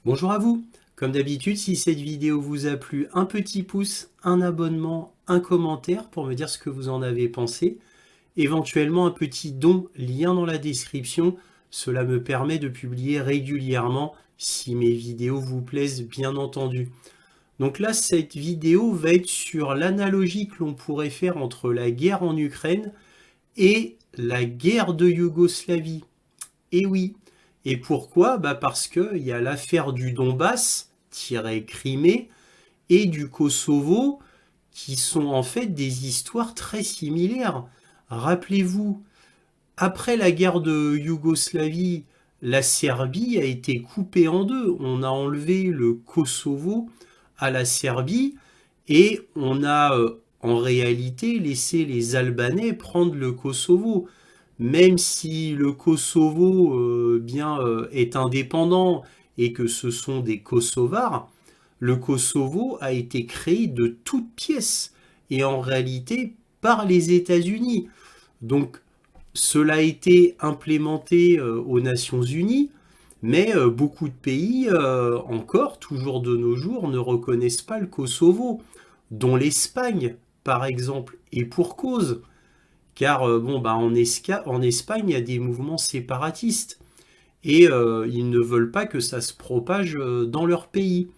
Bonjour à vous. Comme d'habitude, si cette vidéo vous a plu, un petit pouce, un abonnement, un commentaire pour me dire ce que vous en avez pensé. Éventuellement un petit don, lien dans la description. Cela me permet de publier régulièrement si mes vidéos vous plaisent, bien entendu. Donc là, cette vidéo va être sur l'analogie que l'on pourrait faire entre la guerre en Ukraine et la guerre de Yougoslavie. Et oui. Et pourquoi? Parce qu'il y a l'affaire du Donbass, Crimée, et du Kosovo, qui sont en fait des histoires très similaires. Rappelez-vous, après la guerre de Yougoslavie, la Serbie a été coupée en deux. On a enlevé le Kosovo à la Serbie et on a en réalité laissé les Albanais prendre le Kosovo. Même si le Kosovo est indépendant et que ce sont des Kosovars, le Kosovo a été créé de toutes pièces et en réalité par les États-Unis. Donc cela a été implémenté aux Nations Unies, mais beaucoup de pays encore, toujours de nos jours, ne reconnaissent pas le Kosovo, dont l'Espagne, par exemple, et pour cause. Car en Espagne, il y a des mouvements séparatistes et ils ne veulent pas que ça se propage dans leur pays.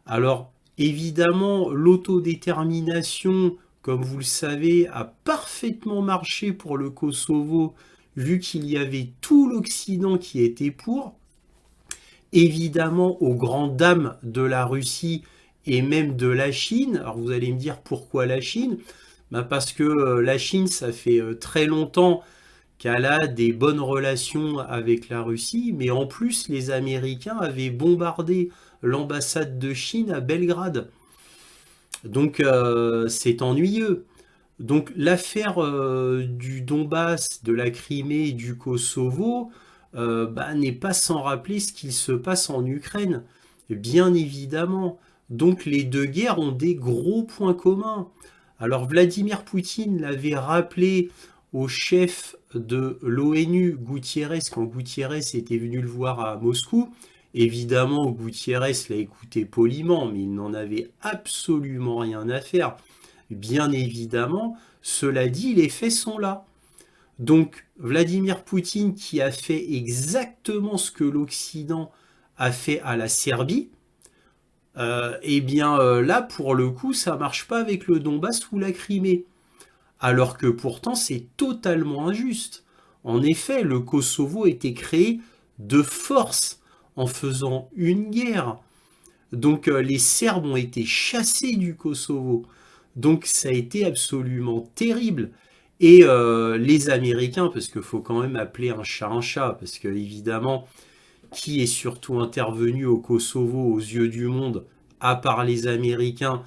Alors, évidemment, l'autodétermination, comme vous le savez, a parfaitement marché pour le Kosovo, vu qu'il y avait tout l'Occident qui était pour. Évidemment, aux grandes dames de la Russie et même de la Chine. Alors, vous allez me dire pourquoi la Chine? Parce que la Chine, ça fait très longtemps qu'elle a des bonnes relations avec la Russie, mais en plus, les Américains avaient bombardé l'ambassade de Chine à Belgrade. Donc, c'est ennuyeux. Donc, l'affaire du Donbass, de la Crimée et du Kosovo n'est pas sans rappeler ce qu'il se passe en Ukraine, bien évidemment. Donc, les deux guerres ont des gros points communs. Alors Vladimir Poutine l'avait rappelé au chef de l'ONU, Gutiérrez, quand Gutiérrez était venu le voir à Moscou. Évidemment, Gutiérrez l'a écouté poliment, mais il n'en avait absolument rien à faire. Bien évidemment, cela dit, les faits sont là. Donc Vladimir Poutine qui a fait exactement ce que l'Occident a fait à la Serbie, là, pour le coup, ça marche pas avec le Donbass ou la Crimée. Alors que pourtant, c'est totalement injuste. En effet, le Kosovo a été créé de force en faisant une guerre. Donc les Serbes ont été chassés du Kosovo. Donc ça a été absolument terrible. Et les Américains, parce qu'il faut quand même appeler un chat, parce que évidemment, qui est surtout intervenu au Kosovo aux yeux du monde, à part les Américains,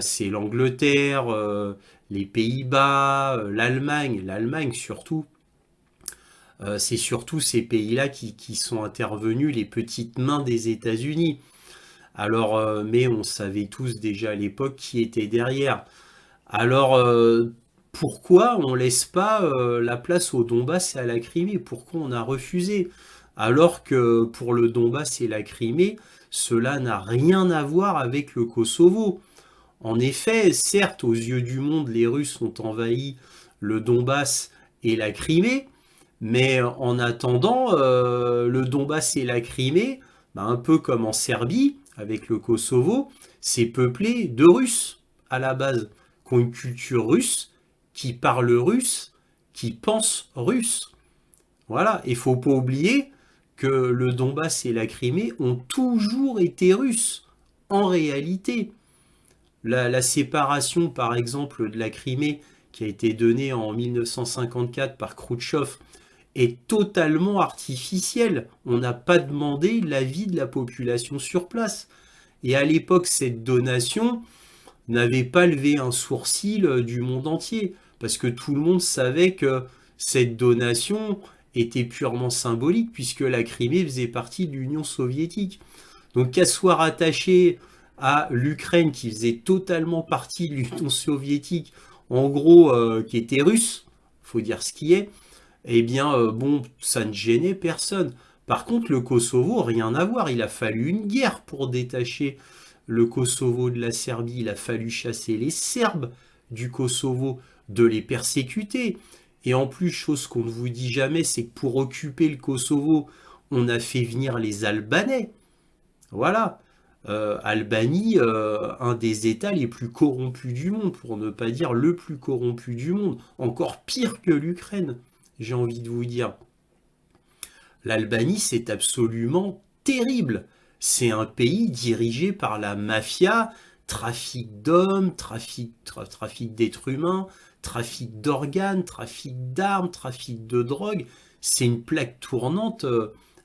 c'est l'Angleterre, les Pays-Bas, l'Allemagne surtout. C'est surtout ces pays-là qui sont intervenus, les petites mains des États-Unis. Alors, mais on savait tous déjà à l'époque qui était derrière. Alors, pourquoi on laisse pas la place au Donbass et à la Crimée? Pourquoi on a refusé? Alors que pour le Donbass et la Crimée, cela n'a rien à voir avec le Kosovo. En effet, certes, aux yeux du monde, les Russes ont envahi le Donbass et la Crimée, mais en attendant, le Donbass et la Crimée, un peu comme en Serbie, avec le Kosovo, c'est peuplé de Russes à la base, qui ont une culture russe, qui parlent russe, qui pensent russe. Voilà, il ne faut pas oublier que le Donbass et la Crimée ont toujours été russes, en réalité. La séparation, par exemple, de la Crimée, qui a été donnée en 1954 par Khrouchtchev, est totalement artificielle. On n'a pas demandé l'avis de la population sur place. Et à l'époque, cette donation n'avait pas levé un sourcil du monde entier, parce que tout le monde savait que cette donation était purement symbolique, puisque la Crimée faisait partie de l'Union soviétique. Donc qu'elle soit rattachée à l'Ukraine, qui faisait totalement partie de l'Union soviétique, en gros, qui était russe, faut dire ce qui est, ça ne gênait personne. Par contre, le Kosovo, rien à voir. Il a fallu une guerre pour détacher le Kosovo de la Serbie. Il a fallu chasser les Serbes du Kosovo, de les persécuter. Et en plus, chose qu'on ne vous dit jamais, c'est que pour occuper le Kosovo, on a fait venir les Albanais. Voilà. Albanie, un des États les plus corrompus du monde, pour ne pas dire le plus corrompu du monde. Encore pire que l'Ukraine, j'ai envie de vous dire. L'Albanie, c'est absolument terrible. C'est un pays dirigé par la mafia, trafic d'hommes, trafic d'êtres humains, trafic d'organes, trafic d'armes, trafic de drogue. C'est une plaque tournante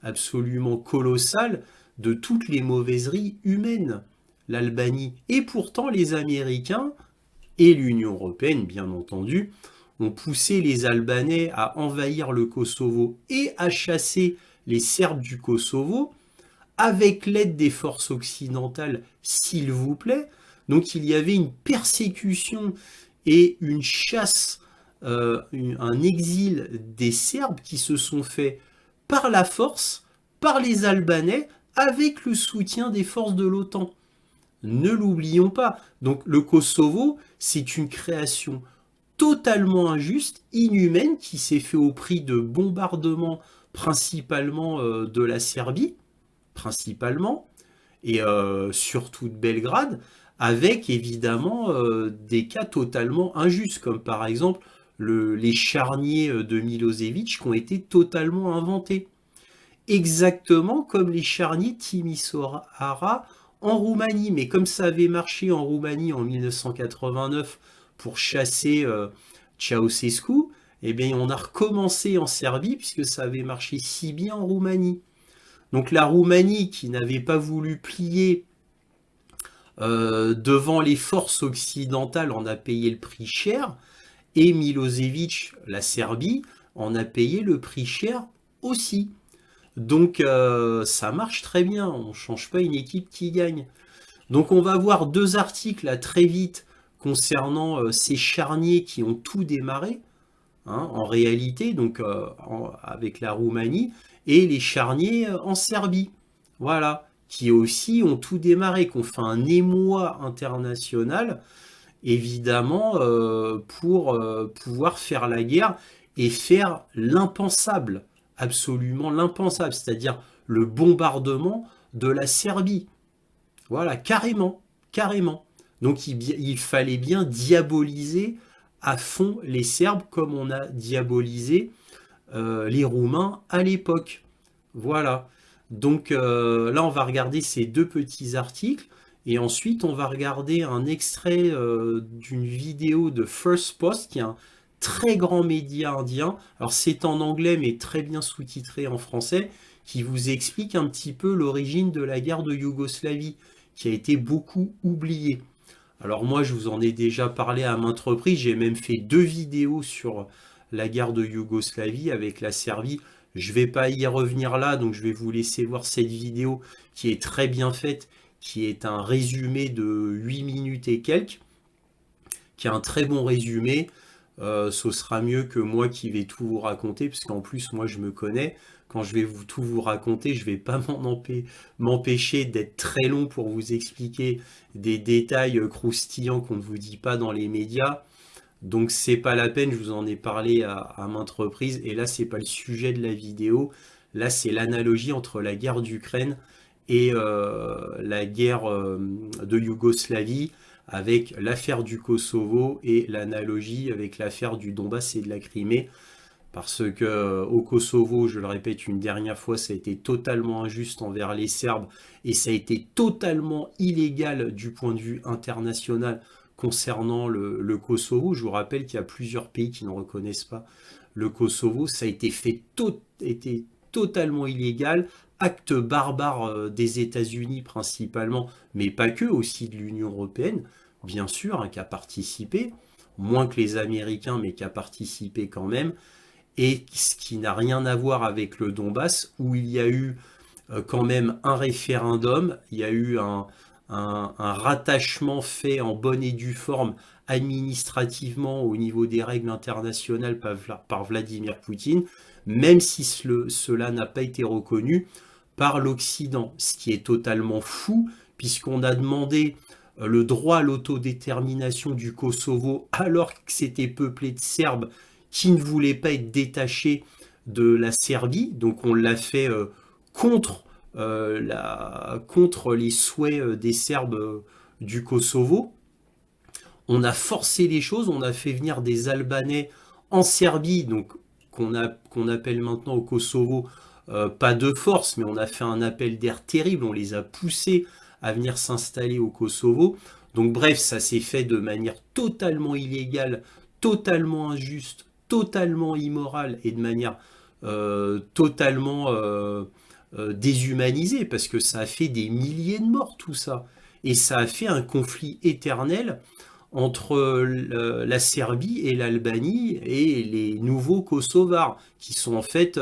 absolument colossale de toutes les mauvaiseries humaines, l'Albanie. Et pourtant, les Américains et l'Union européenne, bien entendu, ont poussé les Albanais à envahir le Kosovo et à chasser les Serbes du Kosovo, avec l'aide des forces occidentales, s'il vous plaît. Donc il y avait une persécution et une chasse, un exil des Serbes qui se sont faits par la force, par les Albanais, avec le soutien des forces de l'OTAN. Ne l'oublions pas. Donc le Kosovo, c'est une création totalement injuste, inhumaine, qui s'est fait au prix de bombardements principalement de la Serbie, principalement, et surtout de Belgrade, avec évidemment des cas totalement injustes, comme par exemple les charniers de Milosevic qui ont été totalement inventés. Exactement comme les charniers Timisoara en Roumanie. Mais comme ça avait marché en Roumanie en 1989 pour chasser Ceausescu, eh bien on a recommencé en Serbie puisque ça avait marché si bien en Roumanie. Donc la Roumanie qui n'avait pas voulu plier devant les forces occidentales en a payé le prix cher, et Milosevic, la Serbie, en a payé le prix cher aussi. Donc ça marche très bien, on ne change pas une équipe qui gagne. Donc on va voir deux articles là très vite concernant ces charniers qui ont tout démarré, hein, en réalité, donc avec la Roumanie, et les charniers en Serbie. Voilà, qui aussi ont tout démarré, qui ont fait un émoi international, évidemment, pour pouvoir faire la guerre et faire l'impensable, absolument l'impensable, c'est-à-dire le bombardement de la Serbie. Voilà, carrément, carrément. Donc il fallait bien diaboliser à fond les Serbes comme on a diabolisé les Roumains à l'époque. Voilà. Donc là, on va regarder ces deux petits articles et ensuite on va regarder un extrait d'une vidéo de First Post, qui est un très grand média indien. Alors c'est en anglais mais très bien sous-titré en français, qui vous explique un petit peu l'origine de la guerre de Yougoslavie, qui a été beaucoup oubliée. Alors moi, je vous en ai déjà parlé à maintes reprises, j'ai même fait 2 vidéos sur la guerre de Yougoslavie avec la Serbie. Je ne vais pas y revenir là, donc je vais vous laisser voir cette vidéo qui est très bien faite, qui est un résumé de 8 minutes et quelques, qui est un très bon résumé. Ce sera mieux que moi qui vais tout vous raconter, parce qu'en plus, moi, je me connais. Quand je vais tout vous raconter, je ne vais pas m'empêcher d'être très long pour vous expliquer des détails croustillants qu'on ne vous dit pas dans les médias. Donc c'est pas la peine, je vous en ai parlé à maintes reprises, et là c'est pas le sujet de la vidéo. Là c'est l'analogie entre la guerre d'Ukraine et la guerre de Yougoslavie, avec l'affaire du Kosovo et l'analogie avec l'affaire du Donbass et de la Crimée. Parce que au Kosovo, je le répète une dernière fois, ça a été totalement injuste envers les Serbes et ça a été totalement illégal du point de vue international concernant le Kosovo. Je vous rappelle qu'il y a plusieurs pays qui ne reconnaissent pas le Kosovo. Ça a été été totalement illégal. Acte barbare des États-Unis principalement, mais pas que, aussi de l'Union européenne, bien sûr, hein, qui a participé, moins que les Américains, mais qui a participé quand même. Et ce qui n'a rien à voir avec le Donbass, où il y a eu quand même un référendum, il y a eu un rattachement fait en bonne et due forme administrativement au niveau des règles internationales par Vladimir Poutine, même si cela n'a pas été reconnu par l'Occident, ce qui est totalement fou, puisqu'on a demandé le droit à l'autodétermination du Kosovo alors que c'était peuplé de Serbes qui ne voulaient pas être détachés de la Serbie, donc on l'a fait contre les souhaits des Serbes du Kosovo. On a forcé les choses, on a fait venir des Albanais en Serbie, donc qu'on appelle maintenant au Kosovo, pas de force, mais on a fait un appel d'air terrible, on les a poussés à venir s'installer au Kosovo. Donc bref, ça s'est fait de manière totalement illégale, totalement injuste, totalement immorale et de manière totalement déshumanisée, parce que ça a fait des milliers de morts tout ça. Et ça a fait un conflit éternel entre la Serbie et l'Albanie et les nouveaux Kosovars, qui sont en fait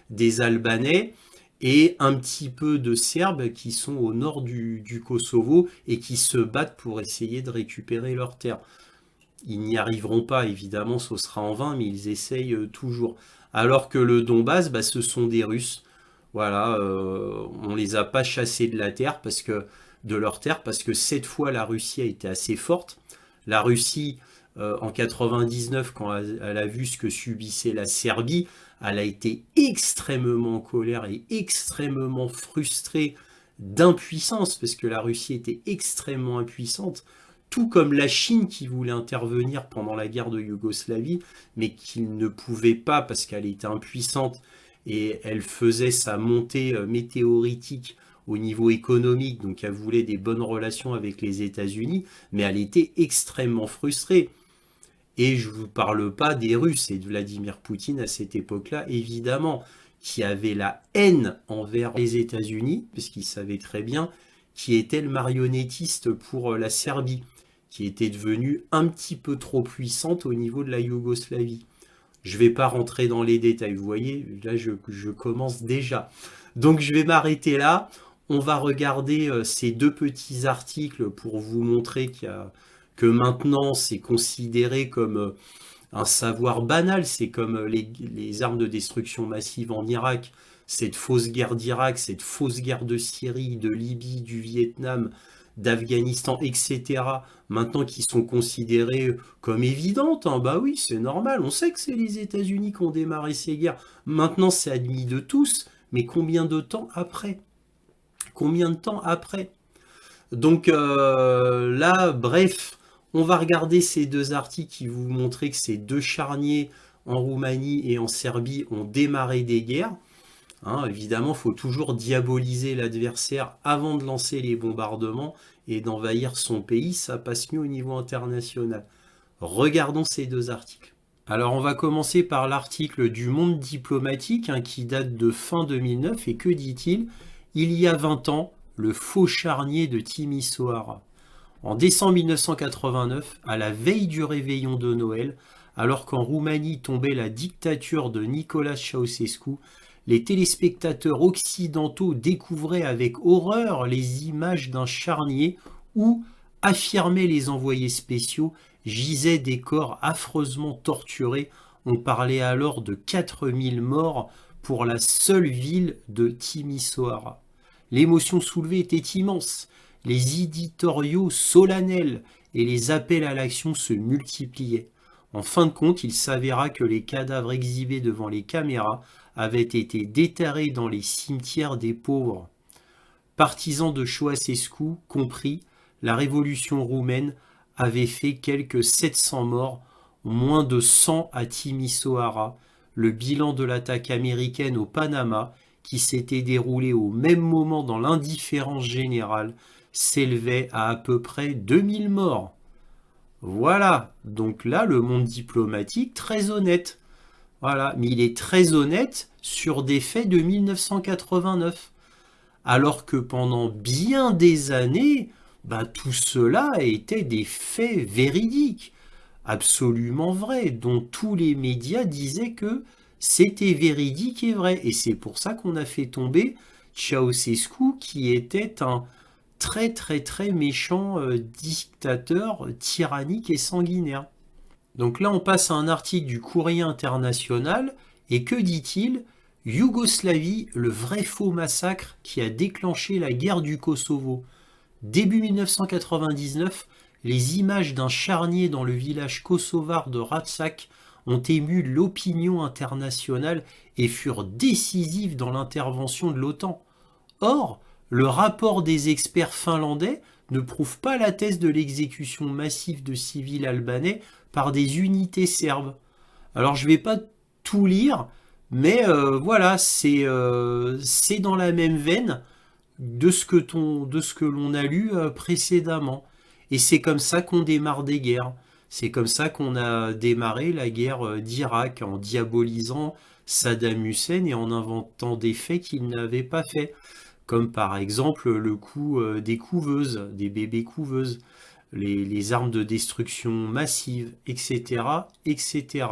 des Albanais et un petit peu de Serbes qui sont au nord du Kosovo et qui se battent pour essayer de récupérer leurs terres. Ils n'y arriveront pas, évidemment, ce sera en vain, mais ils essayent toujours. Alors que le Donbass, bah, ce sont des Russes. Voilà, on les a pas chassés de leur terre, parce que cette fois, la Russie a été assez forte. La Russie, en 99, quand elle a vu ce que subissait la Serbie, elle a été extrêmement en colère et extrêmement frustrée d'impuissance, parce que la Russie était extrêmement impuissante, tout comme la Chine qui voulait intervenir pendant la guerre de Yougoslavie, mais qui ne pouvait pas parce qu'elle était impuissante et elle faisait sa montée météoritique au niveau économique, donc elle voulait des bonnes relations avec les États-Unis, mais elle était extrêmement frustrée. Et je ne vous parle pas des Russes et de Vladimir Poutine à cette époque-là, évidemment, qui avait la haine envers les États-Unis, parce qu'il savait très bien qui était le marionnettiste pour la Serbie, qui était devenue un petit peu trop puissante au niveau de la Yougoslavie. Je ne vais pas rentrer dans les détails, vous voyez, là je commence déjà. Donc je vais m'arrêter là. On va regarder ces deux petits articles pour vous montrer que maintenant c'est considéré comme un savoir banal. C'est comme les armes de destruction massive en Irak, cette fausse guerre d'Irak, cette fausse guerre de Syrie, de Libye, du Vietnam, d'Afghanistan, etc. Maintenant qui sont considérées comme évidentes, hein, bah oui, c'est normal. On sait que c'est les États-Unis qui ont démarré ces guerres. Maintenant, c'est admis de tous, mais combien de temps après? Combien de temps après? Donc là, bref, on va regarder ces deux articles qui vous montraient que ces deux charniers en Roumanie et en Serbie ont démarré des guerres. Hein, évidemment, il faut toujours diaboliser l'adversaire avant de lancer les bombardements et d'envahir son pays. Ça passe mieux au niveau international. Regardons ces deux articles. Alors, on va commencer par l'article du Monde diplomatique hein, qui date de fin 2009. Et que dit-il? Il y a 20 ans, le faux charnier de Timisoara. En décembre 1989, à la veille du réveillon de Noël, alors qu'en Roumanie tombait la dictature de Nicolae Ceausescu, les téléspectateurs occidentaux découvraient avec horreur les images d'un charnier où, affirmaient les envoyés spéciaux, gisaient des corps affreusement torturés. On parlait alors de 4000 morts pour la seule ville de Timisoara. L'émotion soulevée était immense. Les éditoriaux solennels et les appels à l'action se multipliaient. En fin de compte, il s'avéra que les cadavres exhibés devant les caméras avaient été déterrés dans les cimetières des pauvres. Partisans de Ceausescu compris, la révolution roumaine avait fait quelques 700 morts, moins de 100 à Timisoara. Le bilan de l'attaque américaine au Panama, qui s'était déroulée au même moment dans l'indifférence générale, s'élevait à peu près 2000 morts. Voilà, donc là, le monde diplomatique, très honnête. Voilà, mais il est très honnête sur des faits de 1989. Alors que pendant bien des années, tout cela était des faits véridiques, absolument vrais, dont tous les médias disaient que c'était véridique et vrai. Et c'est pour ça qu'on a fait tomber Ceausescu, qui était un très très très méchant dictateur tyrannique et sanguinaire. Donc là, on passe à un article du Courrier international, et que dit-il? Yougoslavie, le vrai faux massacre qui a déclenché la guerre du Kosovo. Début 1999, les images d'un charnier dans le village kosovar de Ratçak ont ému l'opinion internationale et furent décisives dans l'intervention de l'OTAN. Or, le rapport des experts finlandais ne prouve pas la thèse de l'exécution massive de civils albanais par des unités serbes. Alors je ne vais pas tout lire, mais voilà, c'est dans la même veine de ce que l'on a lu précédemment. Et c'est comme ça qu'on démarre des guerres. C'est comme ça qu'on a démarré la guerre d'Irak, en diabolisant Saddam Hussein et en inventant des faits qu'il n'avait pas fait. Comme par exemple le coup des couveuses, des bébés couveuses, les armes de destruction massive, etc., etc.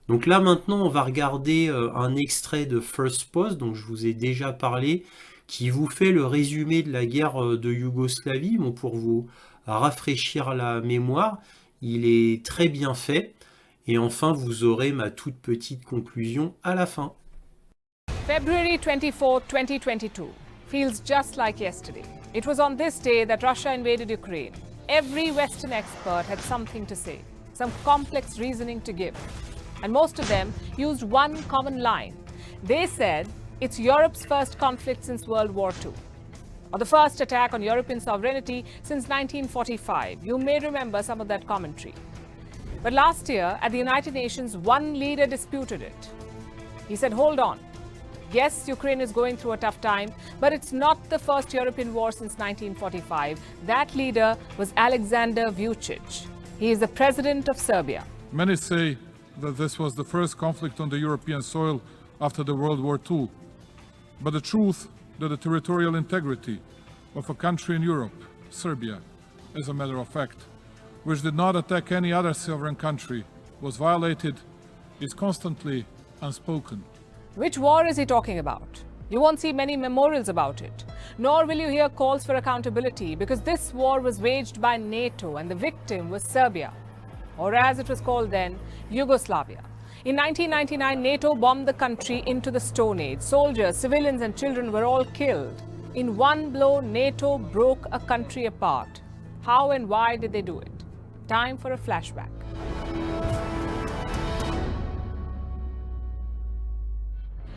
Donc là maintenant on va regarder un extrait de First Post, dont je vous ai déjà parlé, qui vous fait le résumé de la guerre de Yougoslavie. Bon, pour vous rafraîchir la mémoire, il est très bien fait. Et enfin, vous aurez ma toute petite conclusion à la fin. February 24, 2022 feels just like yesterday. It was on this day that Russia invaded Ukraine. Every Western expert had something to say, some complex reasoning to give. And most of them used one common line. They said it's Europe's first conflict since World War II, or the first attack on European sovereignty since 1945. You may remember some of that commentary. But last year, at the United Nations, one leader disputed it. He said, hold on. Yes, Ukraine is going through a tough time, but it's not the first European war since 1945. That leader was Alexander Vučić. He is the president of Serbia. Many say that this was the first conflict on the European soil after the World War II. But the truth that the territorial integrity of a country in Europe, Serbia, as a matter of fact, which did not attack any other sovereign country, was violated, is constantly unspoken. Which war is he talking about? You won't see many memorials about it, nor will you hear calls for accountability, because this war was waged by NATO and the victim was Serbia, or as it was called then, Yugoslavia. In 1999, NATO bombed the country into the Stone Age. Soldiers, civilians and children were all killed. In one blow, NATO broke a country apart. How and why did they do it? Time for a flashback.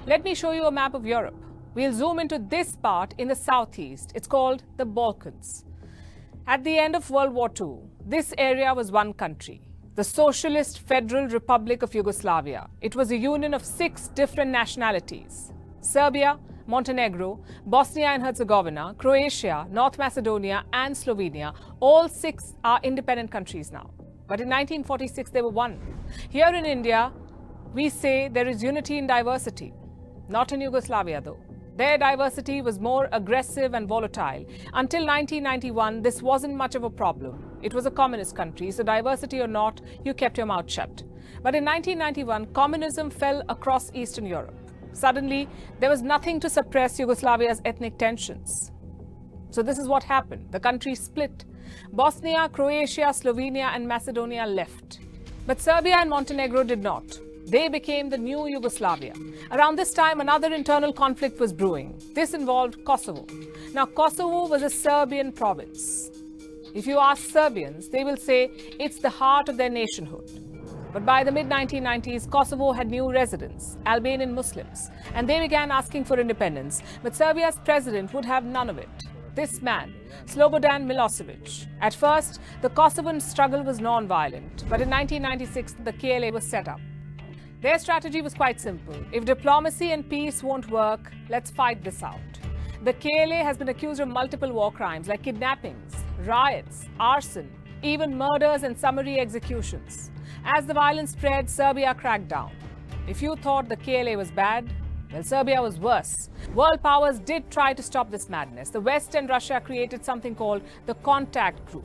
Let me show you a map of Europe. We'll zoom into this part in the southeast. It's called the Balkans. At the end of World War II, this area was one country, the Socialist Federal Republic of Yugoslavia. It was a union of 6 different nationalities: Serbia, Montenegro, Bosnia and Herzegovina, Croatia, North Macedonia, and Slovenia. All 6 are independent countries now. But in 1946, they were one. Here in India, we say there is unity in diversity. Not in Yugoslavia, though. Their diversity was more aggressive and volatile. Until 1991, this wasn't much of a problem. It was a communist country, so diversity or not, you kept your mouth shut. But in 1991, communism fell across Eastern Europe. Suddenly, there was nothing to suppress Yugoslavia's ethnic tensions. So this is what happened. The country split. Bosnia, Croatia, Slovenia, and Macedonia left. But Serbia and Montenegro did not. They became the new Yugoslavia. Around this time, another internal conflict was brewing. This involved Kosovo. Now, Kosovo was a Serbian province. If you ask Serbians, they will say it's the heart of their nationhood. But by the mid-1990s, Kosovo had new residents, Albanian Muslims, and they began asking for independence. But Serbia's president would have none of it. This man, Slobodan Milosevic. At first, the Kosovan struggle was non-violent, but in 1996, the KLA was set up. Their strategy was quite simple. If diplomacy and peace won't work, let's fight this out. The KLA has been accused of multiple war crimes like kidnappings, riots, arson, even murders and summary executions. As the violence spread, Serbia cracked down. If you thought the KLA was bad, well, Serbia was worse. World powers did try to stop this madness. The West and Russia created something called the Contact Group.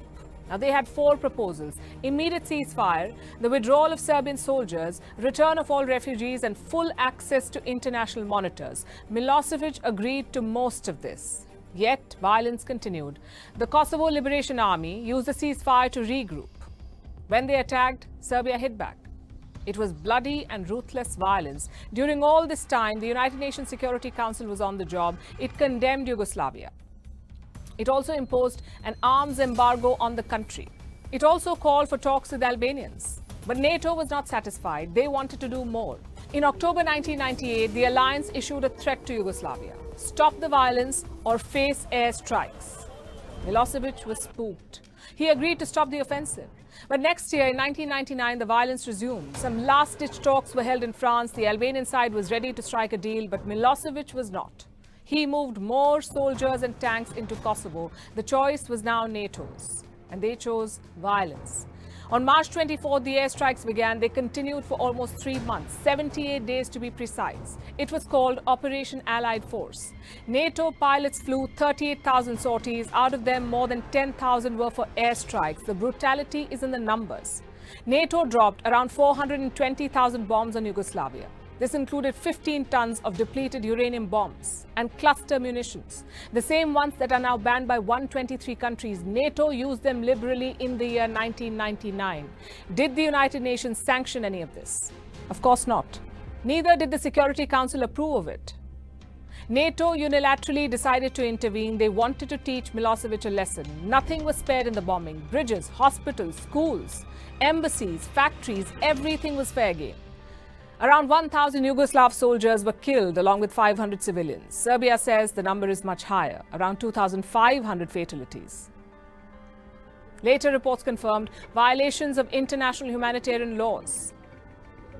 Now, they had 4 proposals: immediate ceasefire, the withdrawal of Serbian soldiers, return of all refugees, and full access to international monitors. Milosevic agreed to most of this. Yet, violence continued. The Kosovo Liberation Army used the ceasefire to regroup. When they attacked, Serbia hit back. It was bloody and ruthless violence. During all this time, the United Nations Security Council was on the job. It condemned Yugoslavia. It also imposed an arms embargo on the country. It also called for talks with Albanians. But NATO was not satisfied. They wanted to do more. In October 1998, the alliance issued a threat to Yugoslavia: stop the violence or face air strikes. Milosevic was spooked. He agreed to stop the offensive. But next year, in 1999, the violence resumed. Some last-ditch talks were held in France. The Albanian side was ready to strike a deal, but Milosevic was not. He moved more soldiers and tanks into Kosovo. The choice was now NATO's, and they chose violence. On March 24th, the airstrikes began. They continued for almost 3 months, 78 days to be precise. It was called Operation Allied Force. NATO pilots flew 38,000 sorties. Out of them, more than 10,000 were for airstrikes. The brutality is in the numbers. NATO dropped around 420,000 bombs on Yugoslavia. This included 15 tons of depleted uranium bombs and cluster munitions, the same ones that are now banned by 123 countries. NATO used them liberally in the year 1999. Did the United Nations sanction any of this? Of course not. Neither did the Security Council approve of it. NATO unilaterally decided to intervene. They wanted to teach Milosevic a lesson. Nothing was spared in the bombing. Bridges, hospitals, schools, embassies, factories, everything was fair game. Around 1,000 Yugoslav soldiers were killed along with 500 civilians. Serbia says the number is much higher, around 2,500 fatalities. Later reports confirmed violations of international humanitarian laws.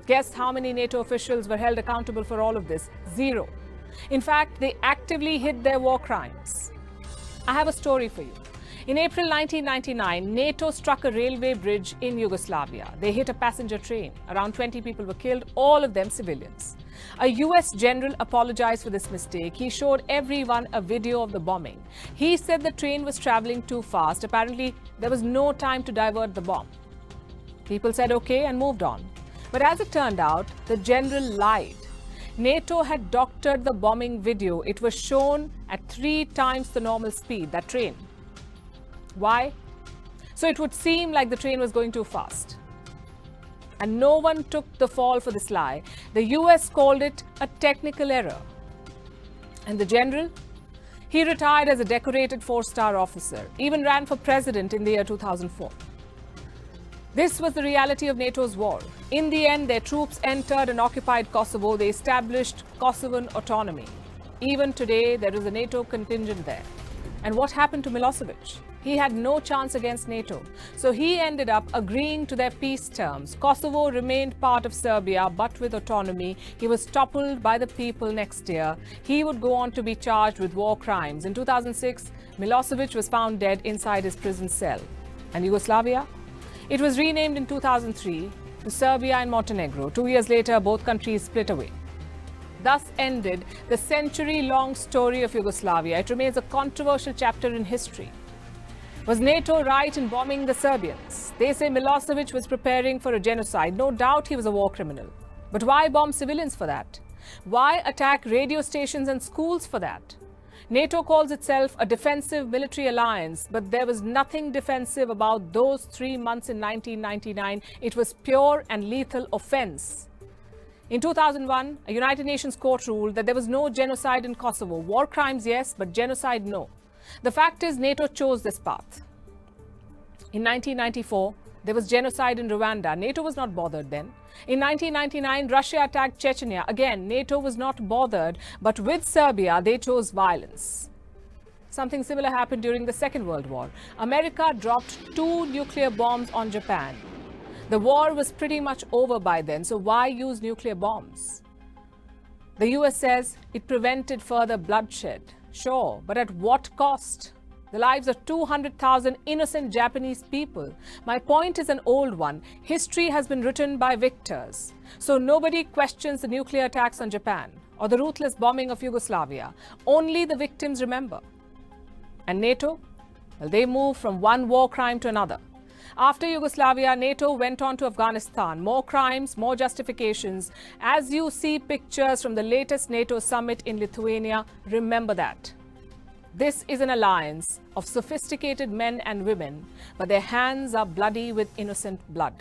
Guess how many NATO officials were held accountable for all of this? 0. In fact, they actively hid their war crimes. I have a story for you. In April 1999, NATO struck a railway bridge in Yugoslavia. They hit a passenger train. Around 20 people were killed, all of them civilians. A US general apologized for this mistake. He showed everyone a video of the bombing. He said the train was traveling too fast. Apparently, there was no time to divert the bomb. People said okay and moved on. But as it turned out, the general lied. NATO had doctored the bombing video. It was shown at 3 times the normal speed, that train. Why? So it would seem like the train was going too fast. And no one took the fall for this lie. The US called it a technical error. And the general? He retired as a decorated 4-star officer, even ran for president in the year 2004. This was the reality of NATO's war. In the end, their troops entered and occupied Kosovo. They established Kosovan autonomy. Even today, there is a NATO contingent there. And what happened to Milosevic? He had no chance against NATO. So he ended up agreeing to their peace terms. Kosovo remained part of Serbia, but with autonomy. He was toppled by the people next year. He would go on to be charged with war crimes. In 2006, Milosevic was found dead inside his prison cell. And Yugoslavia? It was renamed in 2003 to Serbia and Montenegro. 2 years later, both countries split away. Thus ended the century-long story of Yugoslavia. It remains a controversial chapter in history. Was NATO right in bombing the Serbians? They say Milosevic was preparing for a genocide. No doubt he was a war criminal. But why bomb civilians for that? Why attack radio stations and schools for that? NATO calls itself a defensive military alliance, but there was nothing defensive about those 3 months in 1999. It was pure and lethal offense. In 2001, a United Nations court ruled that there was no genocide in Kosovo. War crimes, yes, but genocide, no. The fact is, NATO chose this path. In 1994, there was genocide in Rwanda. NATO was not bothered then. In 1999, Russia attacked Chechnya. Again, NATO was not bothered, but with Serbia, they chose violence. Something similar happened during the Second World War. America dropped 2 nuclear bombs on Japan. The war was pretty much over by then, so why use nuclear bombs? The US says it prevented further bloodshed. Sure, but at what cost? The lives of 200,000 innocent Japanese people. My point is an old one. History has been written by victors. So nobody questions the nuclear attacks on Japan or the ruthless bombing of Yugoslavia. Only the victims remember. And NATO? Well, they moved from one war crime to another. After Yugoslavia, NATO went on to Afghanistan. More crimes, more justifications. As you see pictures from the latest NATO summit in Lithuania, remember that. This is an alliance of sophisticated men and women, but their hands are bloody with innocent blood.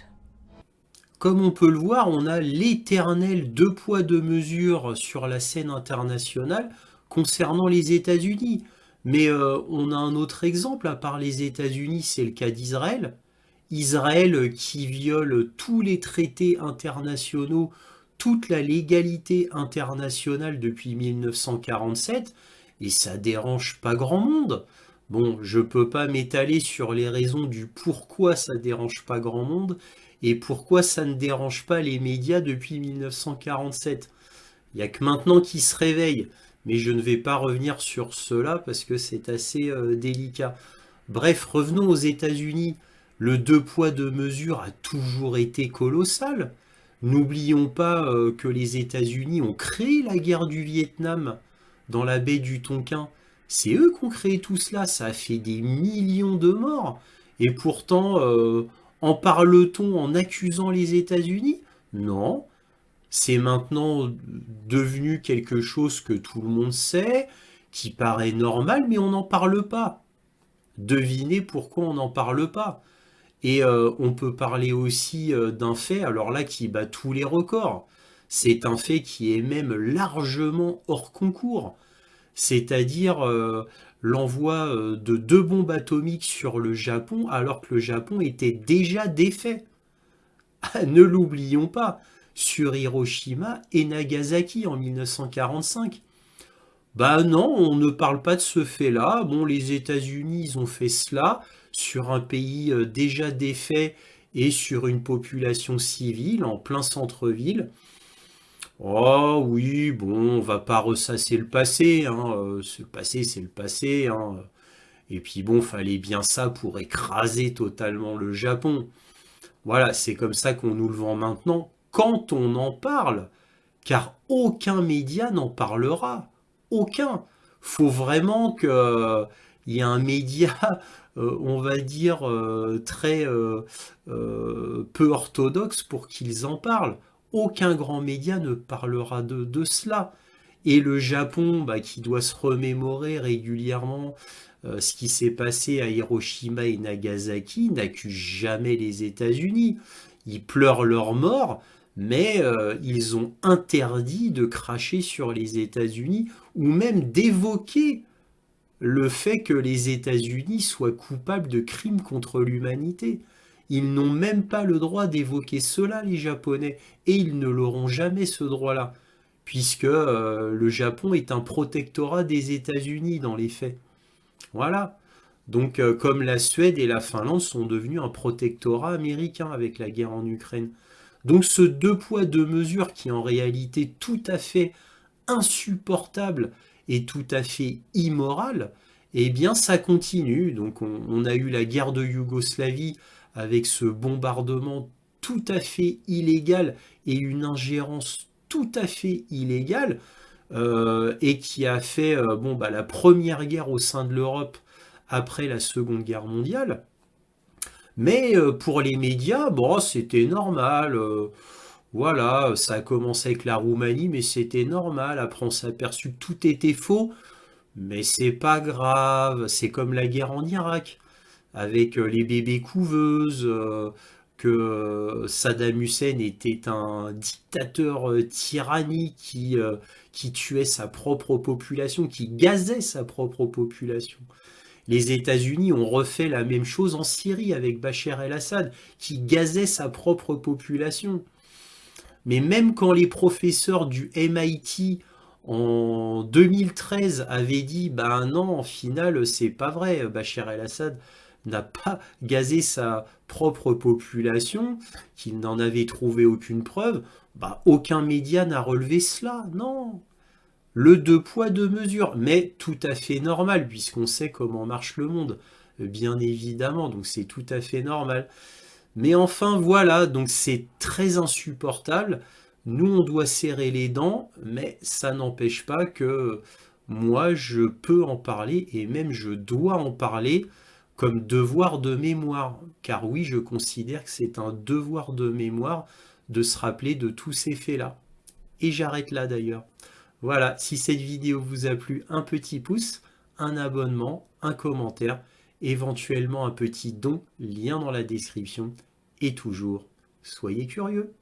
Comme on peut le voir, on a l'éternel deux poids deux mesures sur la scène internationale concernant les États-Unis. Mais on a un autre exemple, à part les États-Unis, c'est le cas d'Israël. Israël qui viole tous les traités internationaux, toute la légalité internationale depuis 1947, et ça dérange pas grand monde. Bon, je peux pas m'étaler sur les raisons du pourquoi ça dérange pas grand monde, et pourquoi ça ne dérange pas les médias depuis 1947. Il n'y a que maintenant qu'ils se réveillent, mais je ne vais pas revenir sur cela parce que c'est assez délicat. Bref, revenons aux États-Unis. Le deux poids deux mesures a toujours été colossal. N'oublions pas que les États-Unis ont créé la guerre du Vietnam dans la baie du Tonkin. C'est eux qui ont créé tout cela, ça a fait des millions de morts. Et pourtant, en parle-t-on en accusant les États-Unis? Non. C'est maintenant devenu quelque chose que tout le monde sait, qui paraît normal, mais on n'en parle pas. Devinez pourquoi on n'en parle pas. Et on peut parler aussi d'un fait, alors là, qui bat tous les records. C'est un fait qui est même largement hors concours. C'est-à-dire l'envoi de 2 bombes atomiques sur le Japon, alors que le Japon était déjà défait. Ne l'oublions pas, sur Hiroshima et Nagasaki en 1945. Bah non, on ne parle pas de ce fait-là. Bon, les États-Unis, ils ont fait cela sur un pays déjà défait et sur une population civile en plein centre-ville. Oh oui, bon, on va pas ressasser le passé, hein. Le passé, c'est le passé, hein. Et puis bon, fallait bien ça pour écraser totalement le Japon. Voilà, c'est comme ça qu'on nous le vend maintenant, quand on en parle, car aucun média n'en parlera. Aucun. Faut vraiment que il y ait un média, on va dire, très peu orthodoxe pour qu'ils en parlent. Aucun grand média ne parlera de cela. Et le Japon, bah, qui doit se remémorer régulièrement ce qui s'est passé à Hiroshima et Nagasaki, n'accuse jamais les États-Unis. Ils pleurent leur mort, mais ils ont interdit de cracher sur les États-Unis ou même d'évoquer le fait que les États-Unis soient coupables de crimes contre l'humanité. Ils n'ont même pas le droit d'évoquer cela, les Japonais, et ils ne l'auront jamais ce droit-là, puisque le Japon est un protectorat des États-Unis dans les faits. Voilà. Donc, comme la Suède et la Finlande sont devenus un protectorat américain avec la guerre en Ukraine. Donc, ce deux poids, deux mesures qui est en réalité tout à fait insupportable et tout à fait immoral, eh bien, ça continue. Donc, on a eu la guerre de Yougoslavie avec ce bombardement tout à fait illégal et une ingérence tout à fait illégale, et qui a fait la première guerre au sein de l'Europe après la Seconde Guerre mondiale. Mais pour les médias, bon, c'était normal. Voilà, ça a commencé avec la Roumanie, mais c'était normal. Après, on s'est aperçu que tout était faux, mais c'est pas grave. C'est comme la guerre en Irak, avec les bébés couveuses, que Saddam Hussein était un dictateur tyrannique qui tuait sa propre population, qui gazait sa propre population. Les États-Unis ont refait la même chose en Syrie avec Bachar el-Assad, qui gazait sa propre population. Mais même quand les professeurs du MIT en 2013 avaient dit « Ben non, en final, c'est pas vrai, Bachar el-Assad n'a pas gazé sa propre population, qu'il n'en avait trouvé aucune preuve, bah, aucun média n'a relevé cela, non. Le deux poids, deux mesures, mais tout à fait normal, puisqu'on sait comment marche le monde, bien évidemment, donc c'est tout à fait normal. Mais enfin, voilà, donc c'est très insupportable. Nous, on doit serrer les dents, mais ça n'empêche pas que moi, je peux en parler, et même je dois en parler, comme devoir de mémoire, car oui, je considère que c'est un devoir de mémoire de se rappeler de tous ces faits-là. Et j'arrête là d'ailleurs. Voilà, si cette vidéo vous a plu, un petit pouce, un abonnement, un commentaire, éventuellement un petit don, lien dans la description. Et toujours, soyez curieux.